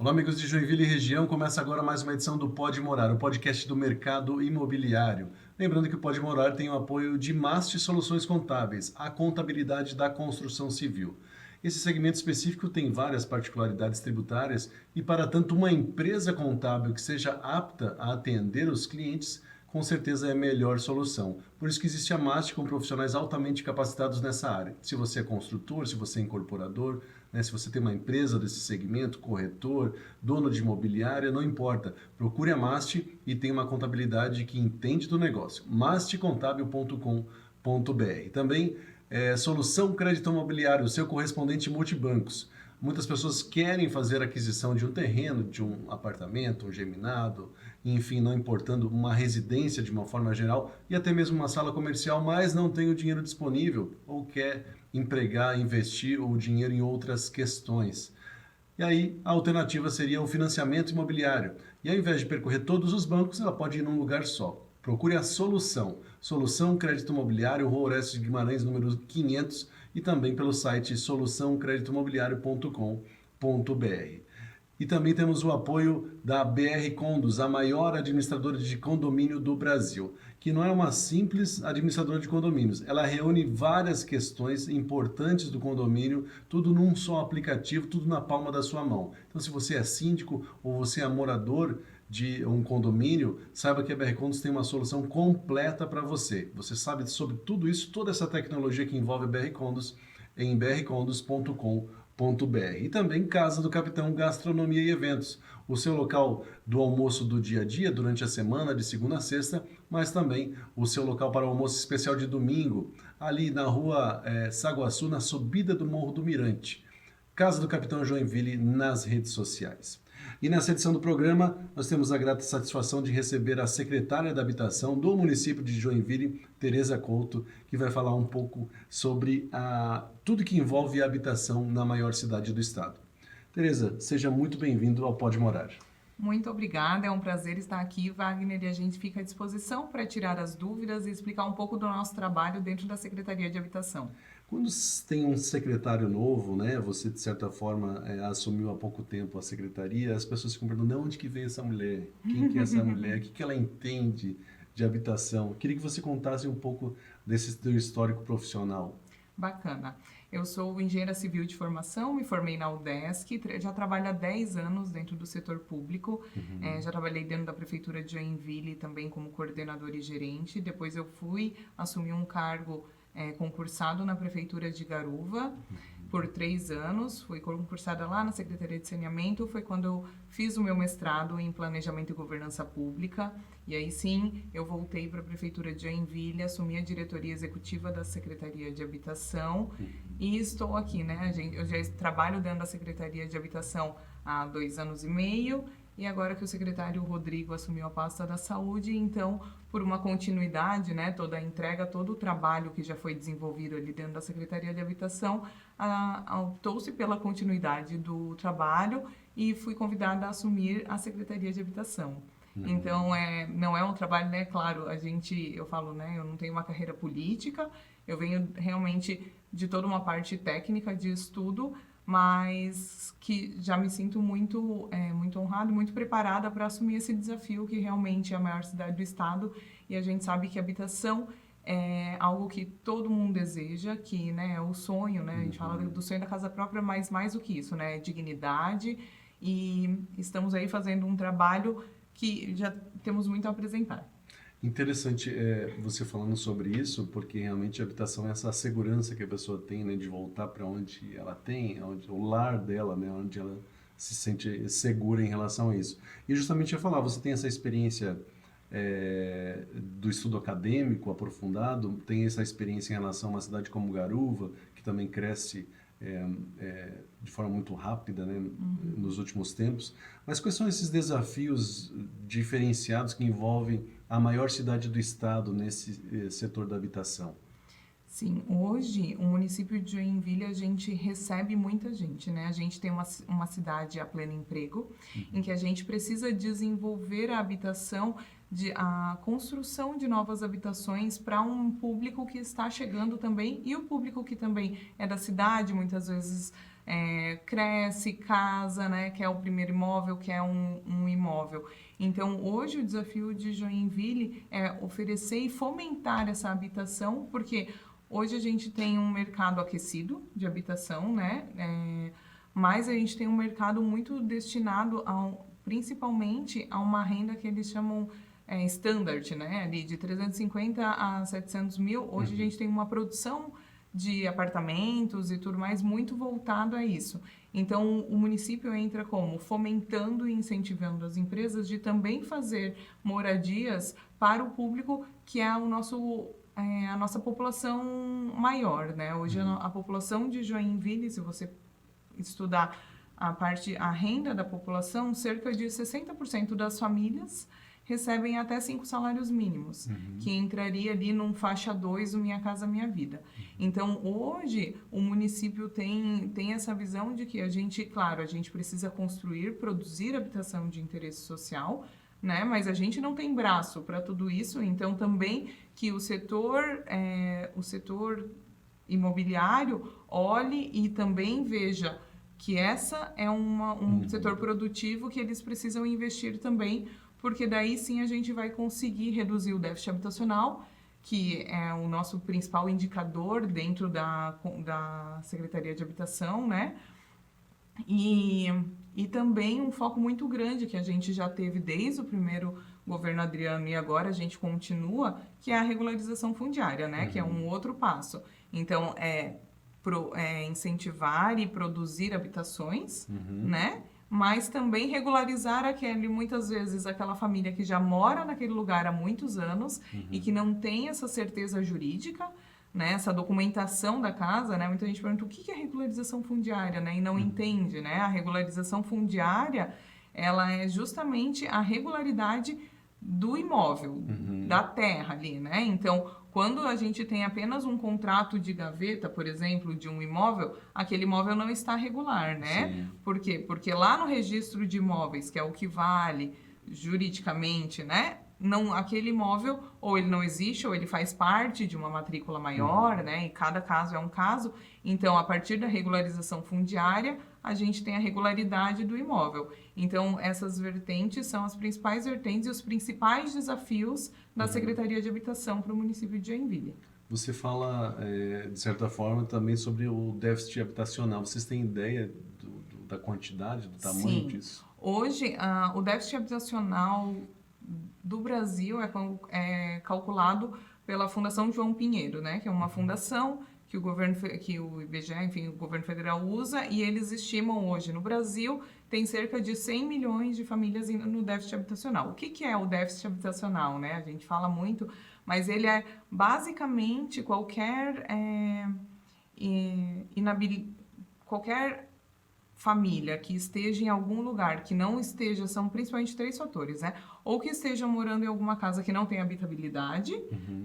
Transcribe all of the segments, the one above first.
Olá, amigos de Joinville e região. Começa agora mais uma edição do Pode Morar, o podcast do mercado imobiliário. Lembrando que o Pode Morar tem o apoio de Mast Soluções Contábeis, a contabilidade da construção civil. Esse segmento específico tem várias particularidades tributárias e, para tanto, uma empresa contábil que seja apta a atender os clientes, com certeza é a melhor solução. Por isso que existe a Mast com profissionais altamente capacitados nessa área. Se você é construtor, se você é incorporador, se você tem uma empresa desse segmento, corretor, dono de imobiliária, não importa. Procure a Mast e tenha uma contabilidade que entende do negócio. mastcontábil.com.br. Também Solução Crédito Imobiliário, o seu correspondente multibancos. Muitas pessoas querem fazer aquisição de um terreno, de um apartamento, um geminado, enfim, não importando uma residência de uma forma geral e até mesmo uma sala comercial, mas não tem o dinheiro disponível ou quer empregar, investir o dinheiro em outras questões. E aí a alternativa seria o financiamento imobiliário. E ao invés de percorrer todos os bancos, ela pode ir num lugar só. Procure a solução. Solução Crédito Imobiliário, Rua Orestes de Guimarães, número 500, e também pelo site soluçãocreditoimobiliario.com.br. E também temos o apoio da BR Condos, a maior administradora de condomínio do Brasil, que não é uma simples administradora de condomínios. Ela reúne várias questões importantes do condomínio, tudo num só aplicativo, tudo na palma da sua mão. Então, se você é síndico ou você é morador de um condomínio, saiba que a BR Condos tem uma solução completa para você. Você sabe sobre tudo isso, toda essa tecnologia que envolve a BR Condos em brcondos.com.br. E também Casa do Capitão Gastronomia e Eventos, o seu local do almoço do dia a dia, durante a semana, de segunda a sexta, mas também o seu local para o almoço especial de domingo, ali na rua Saguaçu, na subida do Morro do Mirante. Casa do Capitão Joinville nas redes sociais. E nessa edição do programa, nós temos a grata satisfação de receber a secretária da Habitação do município de Joinville, Tereza Couto, que vai falar um pouco sobre tudo que envolve a habitação na maior cidade do estado. Tereza, seja muito bem-vindo ao Pode Morar. Muito obrigada, é um prazer estar aqui, Wagner, e a gente fica à disposição para tirar as dúvidas e explicar um pouco do nosso trabalho dentro da Secretaria de Habitação. Quando tem um secretário novo, né, você de certa forma assumiu há pouco tempo a secretaria, as pessoas ficam perguntando de onde que veio essa mulher, quem que é essa mulher, o que ela entende de habitação. Queria que você contasse um pouco desse teu histórico profissional. Bacana. Eu sou engenheira civil de formação, me formei na UDESC, já trabalho há 10 anos dentro do setor público, já trabalhei dentro da Prefeitura de Joinville também como coordenadora e gerente, depois eu fui assumir um cargo concursado na Prefeitura de Garuva por 3 anos, fui concursada lá na Secretaria de Saneamento, foi quando eu fiz o meu mestrado em Planejamento e Governança Pública, e aí sim eu voltei para a Prefeitura de Joinville, assumi a diretoria executiva da Secretaria de Habitação e estou aqui, né? Eu já trabalho dentro da Secretaria de Habitação há 2 anos e meio, e agora que o secretário Rodrigo assumiu a pasta da saúde, então, por uma continuidade, né, toda a entrega, todo o trabalho que já foi desenvolvido ali dentro da Secretaria de Habitação, optou-se pela continuidade do trabalho e fui convidada a assumir a Secretaria de Habitação. Então, não é um trabalho, né, claro, eu falo, né, eu não tenho uma carreira política, eu venho realmente de toda uma parte técnica de estudo, mas que já me sinto muito honrada, muito preparada para assumir esse desafio que realmente é a maior cidade do estado e a gente sabe que habitação é algo que todo mundo deseja, que, né, é o sonho, né, a gente fala do sonho da casa própria, mas mais do que isso, né, é dignidade e estamos aí fazendo um trabalho que já temos muito a apresentar. Interessante você falando sobre isso, porque realmente a habitação é essa segurança que a pessoa tem, né, de voltar para onde ela tem, o lar dela, né, onde ela se sente segura em relação a isso. E justamente eu ia falar, você tem essa experiência do estudo acadêmico aprofundado, tem essa experiência em relação a uma cidade como Garuva, que também cresce de forma muito rápida, né, nos últimos tempos. Mas quais são esses desafios diferenciados que envolvem a maior cidade do estado nesse setor da habitação? Sim, hoje o município de Joinville a gente recebe muita gente, né? A gente tem uma cidade a pleno emprego, em que a gente precisa desenvolver a habitação, a construção de novas habitações para um público que está chegando também e o público que também é da cidade, muitas vezes cresce, casa, né, quer o primeiro imóvel, quer um imóvel. Então, hoje o desafio de Joinville é oferecer e fomentar essa habitação, porque hoje a gente tem um mercado aquecido de habitação, né, mas a gente tem um mercado muito destinado principalmente a uma renda que eles chamam standard, né, ali de 350 a 700 mil. Hoje a gente tem uma produção de apartamentos e tudo mais muito voltado a isso. Então, o município entra como? Fomentando e incentivando as empresas de também fazer moradias para o público que é o nosso, a nossa população maior, né? Hoje a população de Joinville, se você estudar a renda da população, cerca de 60% das famílias recebem até 5 salários mínimos, que entraria ali num faixa 2 do Minha Casa Minha Vida. Então, hoje, o município tem essa visão de que a gente, claro, a gente precisa construir, produzir habitação de interesse social, né? Mas a gente não tem braço para tudo isso, então também que o setor imobiliário olhe e também veja que essa é um setor produtivo que eles precisam investir também, porque daí sim a gente vai conseguir reduzir o déficit habitacional, que é o nosso principal indicador dentro da Secretaria de Habitação, né? E também um foco muito grande que a gente já teve desde o primeiro governo Adriano e agora a gente continua, que é a regularização fundiária, né? Que é um outro passo. Então, incentivar e produzir habitações, né? Mas também regularizar muitas vezes aquela família que já mora naquele lugar há muitos anos e que não tem essa certeza jurídica, né, essa documentação da casa, né? Muita gente pergunta o que é regularização fundiária, né? E não entende, né? A regularização fundiária, ela é justamente a regularidade do imóvel, da terra ali, né? Então, quando a gente tem apenas um contrato de gaveta, por exemplo, de um imóvel, aquele imóvel não está regular, né? Sim. Por quê? Porque lá no registro de imóveis, que é o que vale juridicamente, né? Não, aquele imóvel, ou ele não existe, ou ele faz parte de uma matrícula maior, né? E cada caso é um caso. Então, a partir da regularização fundiária, a gente tem a regularidade do imóvel. Então, essas vertentes são as principais vertentes e os principais desafios da Secretaria de Habitação para o município de Joinville. Você fala, de certa forma, também sobre o déficit habitacional. Vocês têm ideia da quantidade, do tamanho Sim. disso? Hoje, o déficit habitacional do Brasil é calculado pela Fundação João Pinheiro, né? Que é uma fundação que o IBGE, enfim, o governo federal usa, e eles estimam hoje no Brasil tem cerca de 100 milhões de famílias no déficit habitacional. O que é o déficit habitacional, né? A gente fala muito, mas ele é basicamente qualquer família que esteja em algum lugar que não esteja, são principalmente 3 fatores, né? Ou que esteja morando em alguma casa que não tem habitabilidade,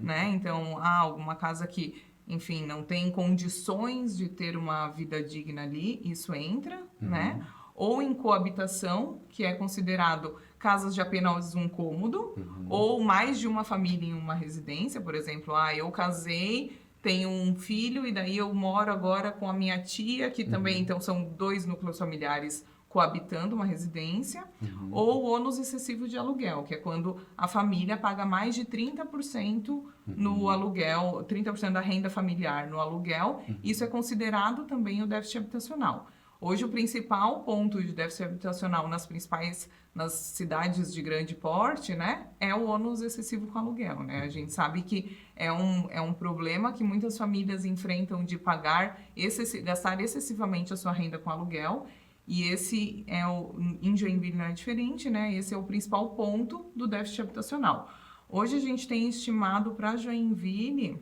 né? Então, alguma casa que, enfim, não tem condições de ter uma vida digna ali, isso entra, né? Ou em coabitação, que é considerado casas de apenas um cômodo, ou mais de uma família em uma residência, por exemplo, eu casei, tenho um filho e daí eu moro agora com a minha tia, que também, então são 2 núcleos familiares coabitando uma residência, ou ônus excessivo de aluguel, que é quando a família paga mais de 30% no aluguel, 30% da renda familiar no aluguel, isso é considerado também o déficit habitacional. Hoje, o principal ponto de déficit habitacional nas cidades de grande porte, né, é o ônus excessivo com aluguel, né? A gente sabe que é um problema que muitas famílias enfrentam de gastar excessivamente a sua renda com aluguel, e em Joinville não é diferente, né? Esse é o principal ponto do déficit habitacional. Hoje a gente tem estimado para Joinville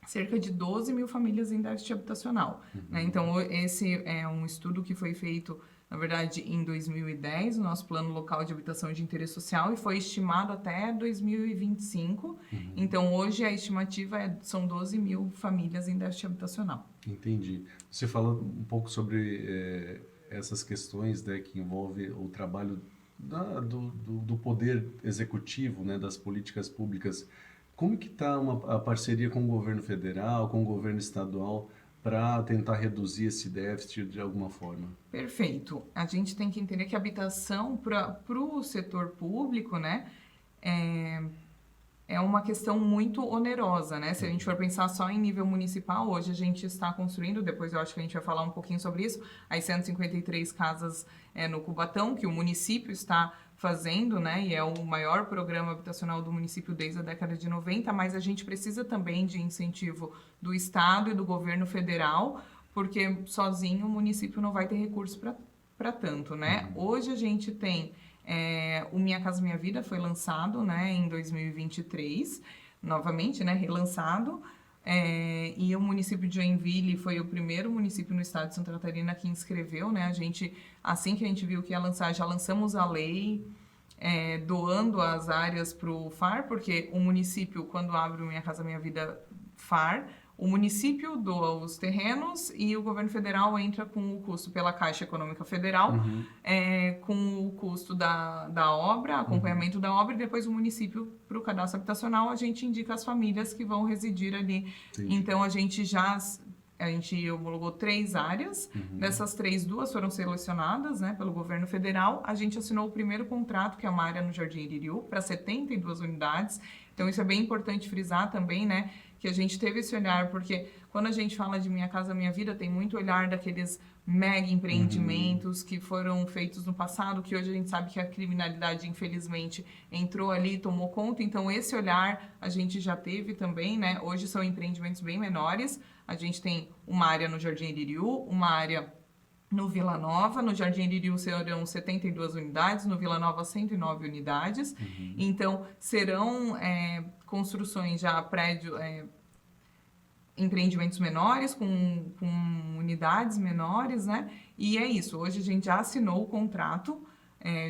cerca de 12 mil famílias em déficit habitacional, né? Então, esse é um estudo que foi feito, na verdade, em 2010, o nosso Plano Local de Habitação de Interesse Social, e foi estimado até 2025. Então, hoje a estimativa são 12 mil famílias em déficit habitacional. Entendi. Você falou um pouco sobre essas questões, né, que envolve o trabalho do poder executivo, né, das políticas públicas. Como que está a parceria com o governo federal, com o governo estadual, para tentar reduzir esse déficit de alguma forma? Perfeito. A gente tem que entender que a habitação para o setor público, né, é uma questão muito onerosa, né? Se a gente for pensar só em nível municipal, hoje a gente está construindo, depois eu acho que a gente vai falar um pouquinho sobre isso, as 153 casas no Cubatão, que o município está fazendo, né? E é o maior programa habitacional do município desde a década de 90, mas a gente precisa também de incentivo do Estado e do governo federal, porque sozinho o município não vai ter recurso para tanto, né? Hoje a gente tem o Minha Casa Minha Vida foi lançado, né, em 2023, novamente, né, relançado, e o município de Joinville foi o primeiro município no estado de Santa Catarina que inscreveu, né, assim que a gente viu que ia lançar, já lançamos a lei, doando as áreas para o FAR, porque o município, quando abre o Minha Casa Minha Vida FAR, o município doa os terrenos e o governo federal entra com o custo pela Caixa Econômica Federal, com o custo da obra, acompanhamento da obra, e depois o município, para o cadastro habitacional, a gente indica as famílias que vão residir ali. Entendi. Então, a gente homologou 3 áreas, dessas 3, 2 foram selecionadas, né, pelo governo federal. A gente assinou o primeiro contrato, que é uma área no Jardim Iririú, para 72 unidades. Então, isso é bem importante frisar também, né, que a gente teve esse olhar, porque quando a gente fala de Minha Casa Minha Vida, tem muito olhar daqueles mega empreendimentos que foram feitos no passado, que hoje a gente sabe que a criminalidade, infelizmente, entrou ali, tomou conta. Então, esse olhar a gente já teve também, né? Hoje são empreendimentos bem menores. A gente tem uma área no Jardim Iririú, uma área no Vila Nova. No Jardim Iririú serão 72 unidades, no Vila Nova 109 unidades. Então, serão construções já empreendimentos menores, com unidades menores, né? E é isso, hoje a gente já assinou o contrato,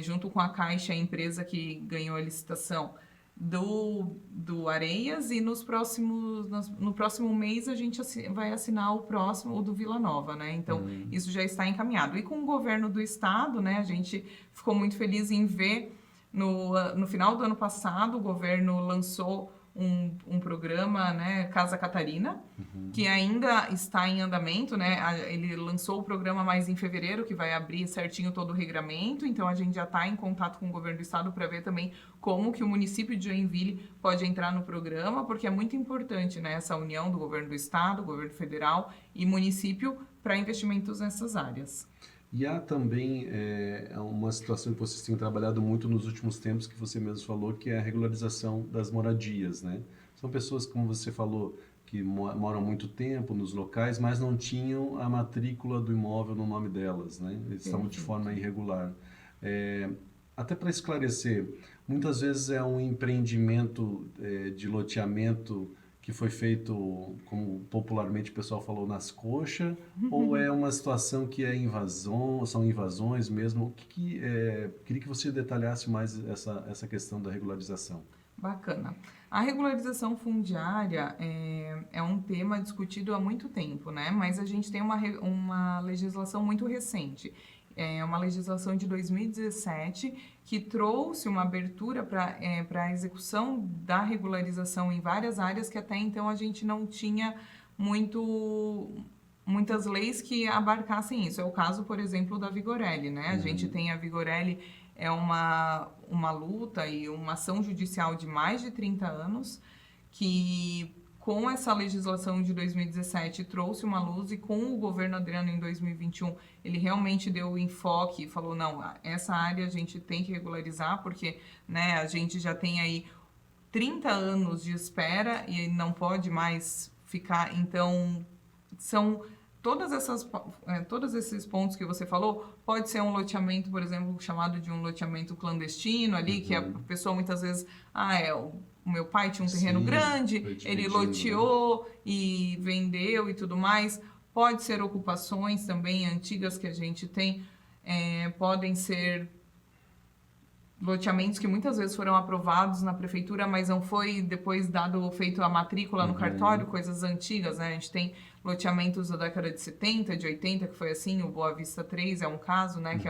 junto com a Caixa, a empresa que ganhou a licitação do Areias, e no próximo mês a gente vai assinar o do Vila Nova, né? Então, isso já está encaminhado. E com o governo do estado, né, a gente ficou muito feliz em ver, no final do ano passado, o governo lançou um programa, né, Casa Catarina, que ainda está em andamento, né? Ele lançou o programa mais em fevereiro, que vai abrir certinho todo o regramento. Então, a gente já está em contato com o governo do estado para ver também como que o município de Joinville pode entrar no programa, porque é muito importante, né, essa união do governo do estado, governo federal e município para investimentos nessas áreas. E há também uma situação que vocês têm trabalhado muito nos últimos tempos, que você mesmo falou, que é a regularização das moradias, né? São pessoas, como você falou, que moram muito tempo nos locais, mas não tinham a matrícula do imóvel no nome delas, né? Eles estavam de forma irregular. Até para esclarecer, muitas vezes é um empreendimento de loteamento que foi feito, como popularmente o pessoal falou, nas coxas, ou é uma situação que são invasões mesmo? Queria que você detalhasse mais essa questão da regularização. Bacana. A regularização fundiária é um tema discutido há muito tempo, né? Mas a gente tem uma legislação muito recente. É uma legislação de 2017 que trouxe uma abertura para a execução da regularização em várias áreas que até então a gente não tinha muitas leis que abarcassem isso. É o caso, por exemplo, da Vigorelli, né? A gente tem a Vigorelli, uma luta e uma ação judicial de mais de 30 anos que, com essa legislação de 2017, trouxe uma luz, e com o governo Adriano em 2021, ele realmente deu o enfoque e falou, não, essa área a gente tem que regularizar, porque, né, a gente já tem aí 30 anos de espera e não pode mais ficar. Então, são todos esses pontos que você falou. Pode ser um loteamento, por exemplo, chamado de um loteamento clandestino ali, que a pessoa muitas vezes, o meu pai tinha um terreno grande, ele loteou, né, e vendeu e tudo mais. Pode ser ocupações também antigas que a gente tem, podem ser loteamentos que muitas vezes foram aprovados na prefeitura, mas não foi depois feito a matrícula no cartório, coisas antigas, né? A gente tem loteamentos da década de 70, de 80, que foi assim, o Boa Vista 3 é um caso, né? Que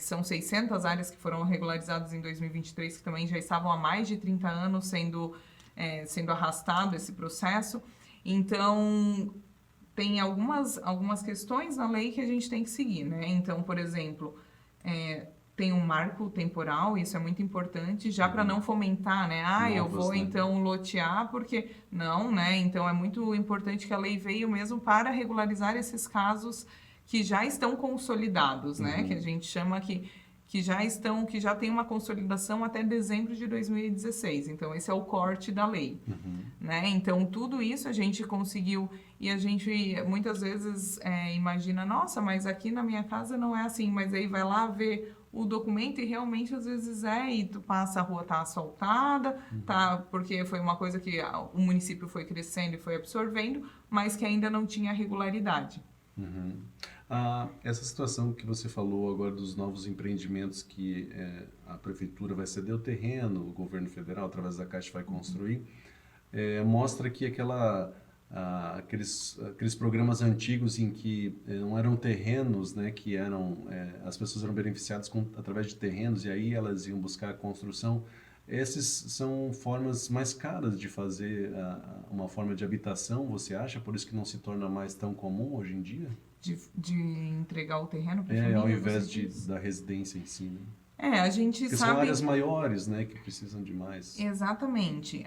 são 600 áreas que foram regularizadas em 2023, que também já estavam há mais de 30 anos sendo arrastado esse processo. Então, tem algumas questões na lei que a gente tem que seguir, né? Então, por exemplo, tem um marco temporal, isso é muito importante, já para não fomentar, né? Eu vou então lotear, porque não, né? Então é muito importante que a lei veio mesmo para regularizar esses casos que já estão consolidados, né? Que a gente chama que já tem uma consolidação até dezembro de 2016. Então, esse é o corte da lei, né? Então, tudo isso a gente conseguiu, e a gente muitas vezes imagina, nossa, mas aqui na minha casa não é assim, mas aí vai lá ver o documento e realmente às vezes e tu passa, a rua tá asfaltada, tá, porque foi uma coisa que o município foi crescendo e foi absorvendo, mas que ainda não tinha regularidade. Essa situação que você falou agora dos novos empreendimentos que a prefeitura vai ceder o terreno, o governo federal, através da Caixa, vai construir, mostra que aqueles programas antigos em que não eram terrenos, né, que as pessoas eram beneficiadas através de terrenos e aí elas iam buscar a construção. Essas são formas mais caras de fazer uma forma de habitação, você acha? Por isso que não se torna mais tão comum hoje em dia? De entregar o terreno para a família? Ao invés da residência em si, né? A gente porque sabe... são áreas maiores, né, que precisam de mais. Exatamente.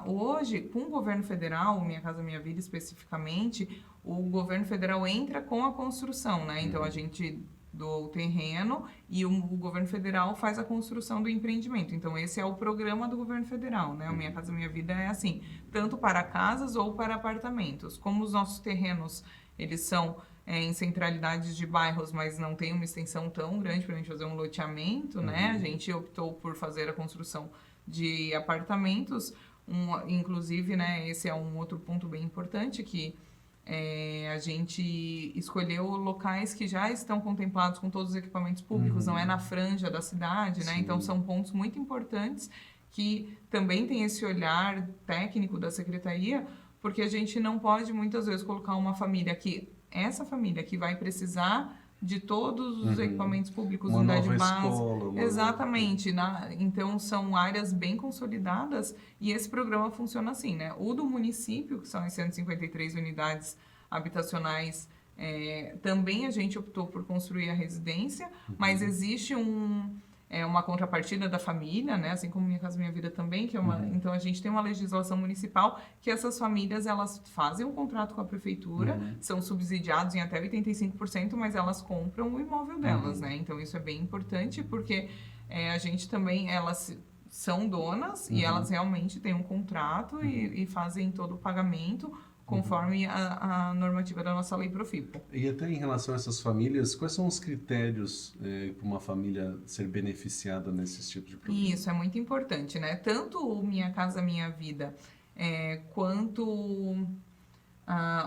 Hoje, com o governo federal, Minha Casa Minha Vida especificamente, o governo federal entra com a construção, né? Então, a gente doa o terreno e o governo federal faz a construção do empreendimento. Então, esse é o programa do governo federal, né? O Minha Casa Minha Vida é assim, tanto para casas ou para apartamentos. Como os nossos terrenos, eles são em centralidades de bairros, mas não tem uma extensão tão grande para a gente fazer um loteamento, né? A gente optou por fazer a construção de apartamentos, inclusive, né, esse é um outro ponto bem importante, que a gente escolheu locais que já estão contemplados com todos os equipamentos públicos, não é na franja da cidade, né? Então, são pontos muito importantes que também tem esse olhar técnico da secretaria, porque a gente não pode, muitas vezes, colocar uma família que essa família que vai precisar de todos os equipamentos públicos, unidade básica. Exatamente. Então, são áreas bem consolidadas e esse programa funciona assim, né? O do município, que são as 153 unidades habitacionais, também a gente optou por construir a residência, mas existe uma contrapartida da família, né? Assim como Minha Casa Minha Vida também, que é então a gente tem uma legislação municipal que essas famílias, elas fazem um contrato com a prefeitura, são subsidiados em até 85%, mas elas compram o imóvel delas, né? Então isso é bem importante porque a gente também, elas são donas e elas realmente têm um contrato e fazem todo o pagamento conforme a normativa da nossa lei Profipo. E até em relação a essas famílias, quais são os critérios para uma família ser beneficiada nesses tipos de programa? Isso é muito importante, né? Tanto o Minha Casa Minha Vida quanto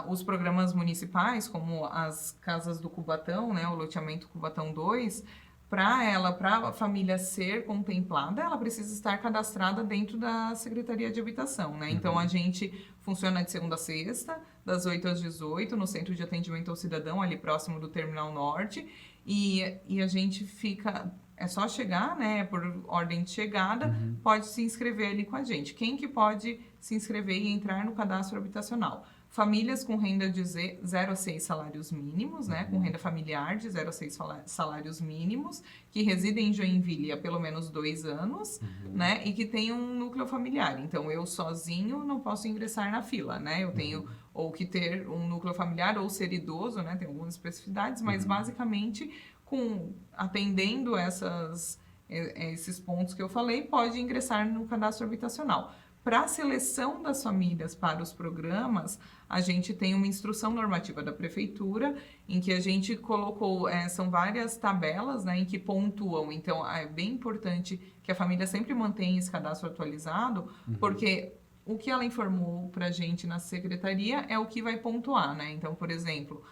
os programas municipais, como as casas do Cubatão, né? O loteamento Cubatão 2, para a família ser contemplada, ela precisa estar cadastrada dentro da Secretaria de Habitação, né? Então, a gente funciona de segunda a sexta, das 8 às 18, no Centro de Atendimento ao Cidadão, ali próximo do Terminal Norte, e a gente fica... É só chegar, né? Por ordem de chegada, pode se inscrever ali com a gente. Quem que pode se inscrever e entrar no cadastro habitacional? Famílias com renda de 0 a 6 salários mínimos, né? Com renda familiar de 0 a 6 salários mínimos, que residem em Joinville há pelo menos 2 anos, né? E que tenham um núcleo familiar. Então, eu sozinho não posso ingressar na fila, né? Eu tenho ou que ter um núcleo familiar ou ser idoso, né? Tem algumas especificidades, mas basicamente, atendendo esses pontos que eu falei, pode ingressar no cadastro habitacional. Para a seleção das famílias para os programas, a gente tem uma instrução normativa da prefeitura, em que a gente colocou, são várias tabelas, né, em que pontuam. Então, é bem importante que a família sempre mantenha esse cadastro atualizado, porque o que ela informou para a gente na secretaria é o que vai pontuar, né? Então, por exemplo,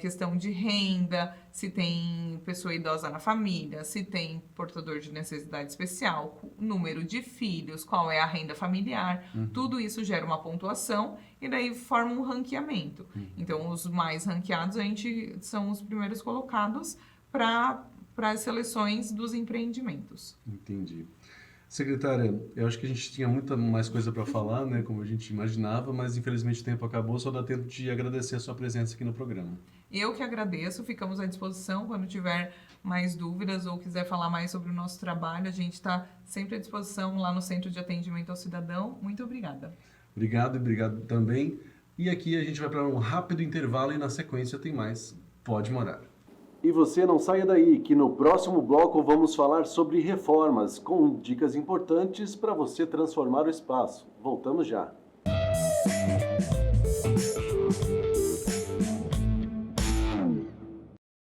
questão de renda, se tem pessoa idosa na família, se tem portador de necessidade especial, número de filhos, qual é a renda familiar, tudo isso gera uma pontuação e daí forma um ranqueamento. Então, os mais ranqueados são os primeiros colocados para as seleções dos empreendimentos. Entendi. Secretária, eu acho que a gente tinha muita mais coisa para falar, né, como a gente imaginava, mas infelizmente o tempo acabou, só dá tempo de agradecer a sua presença aqui no programa. Eu que agradeço, ficamos à disposição quando tiver mais dúvidas ou quiser falar mais sobre o nosso trabalho, a gente está sempre à disposição lá no Centro de Atendimento ao Cidadão. Muito obrigada. Obrigado e obrigado também. E aqui a gente vai para um rápido intervalo e na sequência tem mais. Pode morar. E você não saia daí, que no próximo bloco vamos falar sobre reformas, com dicas importantes para você transformar o espaço. Voltamos já.